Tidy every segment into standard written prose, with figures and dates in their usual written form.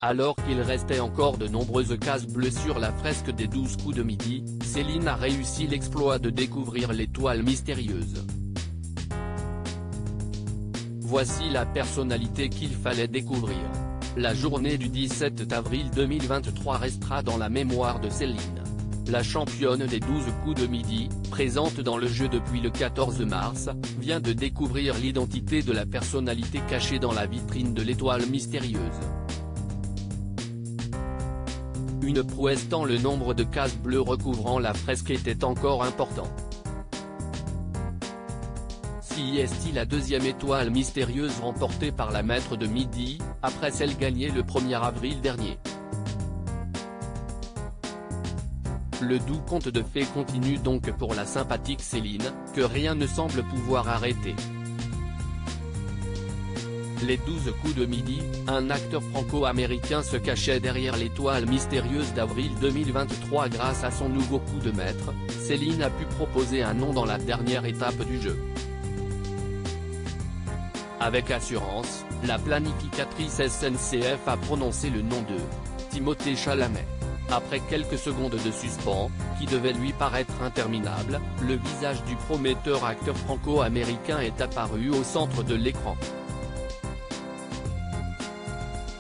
Alors qu'il restait encore de nombreuses cases bleues sur la fresque des 12 coups de midi, Céline a réussi l'exploit de découvrir l'étoile mystérieuse. Voici la personnalité qu'il fallait découvrir. La journée du 17 avril 2023 restera dans la mémoire de Céline. La championne des 12 coups de midi, présente dans le jeu depuis le 14 mars, vient de découvrir l'identité de la personnalité cachée dans la vitrine de l'étoile mystérieuse. Une prouesse tant le nombre de cases bleues recouvrant la fresque était encore important. Si est la deuxième étoile mystérieuse remportée par la maître de midi, après celle gagnée le 1er avril dernier. Le doux conte de fées continue donc pour la sympathique Céline, que rien ne semble pouvoir arrêter. Les 12 coups de midi, un acteur franco-américain se cachait derrière l'étoile mystérieuse d'avril 2023 grâce à son nouveau coup de maître, Céline a pu proposer un nom dans la dernière étape du jeu. Avec assurance, la planificatrice SNCF a prononcé le nom de Timothée Chalamet. Après quelques secondes de suspens, qui devaient lui paraître interminables, le visage du prometteur acteur franco-américain est apparu au centre de l'écran.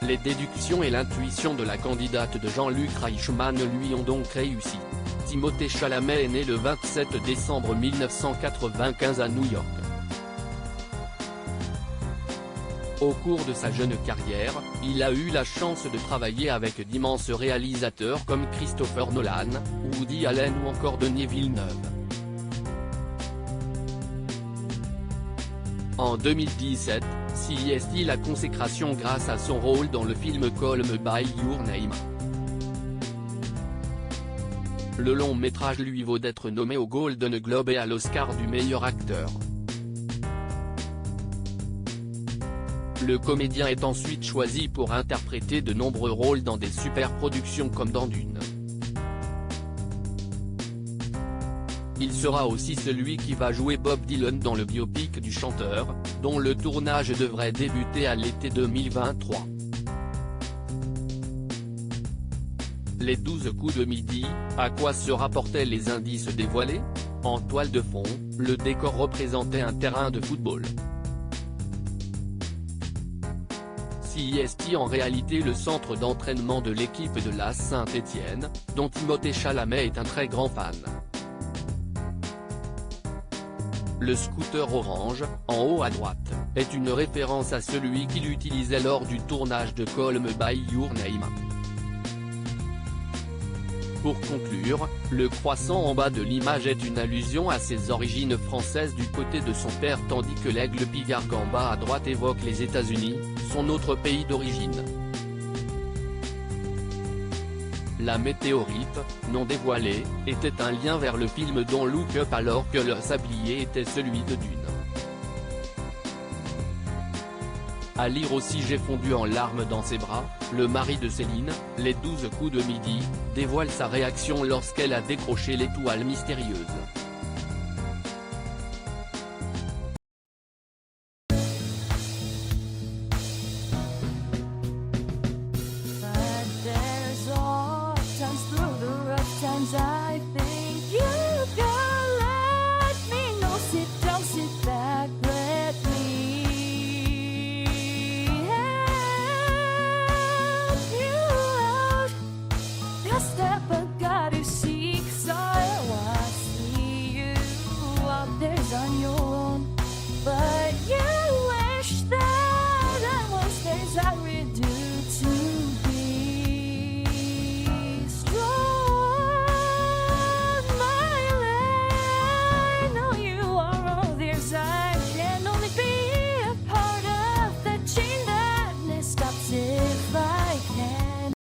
Les déductions et l'intuition de la candidate de Jean-Luc Reichmann lui ont donc réussi. Timothée Chalamet est né le 27 décembre 1995 à New York. Au cours de sa jeune carrière, il a eu la chance de travailler avec d'immenses réalisateurs comme Christopher Nolan, Woody Allen ou encore Denis Villeneuve. En 2017, CIST la consécration grâce à son rôle dans le film Call Me By Your Name. Le long métrage lui vaut d'être nommé au Golden Globe et à l'Oscar du meilleur acteur. Le comédien est ensuite choisi pour interpréter de nombreux rôles dans des super-productions comme dans Dune. Il sera aussi celui qui va jouer Bob Dylan dans le biopic du chanteur, dont le tournage devrait débuter à l'été 2023. Les 12 coups de midi, à quoi se rapportaient les indices dévoilés? En toile de fond, le décor représentait un terrain de football. CIST en réalité le centre d'entraînement de l'équipe de l'AS Saint-Étienne, dont Timothée Chalamet est un très grand fan. Le scooter orange, en haut à droite, est une référence à celui qu'il utilisait lors du tournage de Call Me By Your Name. Pour conclure, le croissant en bas de l'image est une allusion à ses origines françaises du côté de son père tandis que l'aigle pigargue en bas à droite évoque les États-Unis, son autre pays d'origine. La météorite, non dévoilée, était un lien vers le film Don't Look Up alors que leur sablier était celui de Dune. À lire aussi J'ai fondu en larmes dans ses bras, le mari de Céline, les 12 coups de midi, dévoile sa réaction lorsqu'elle a décroché l'étoile mystérieuse.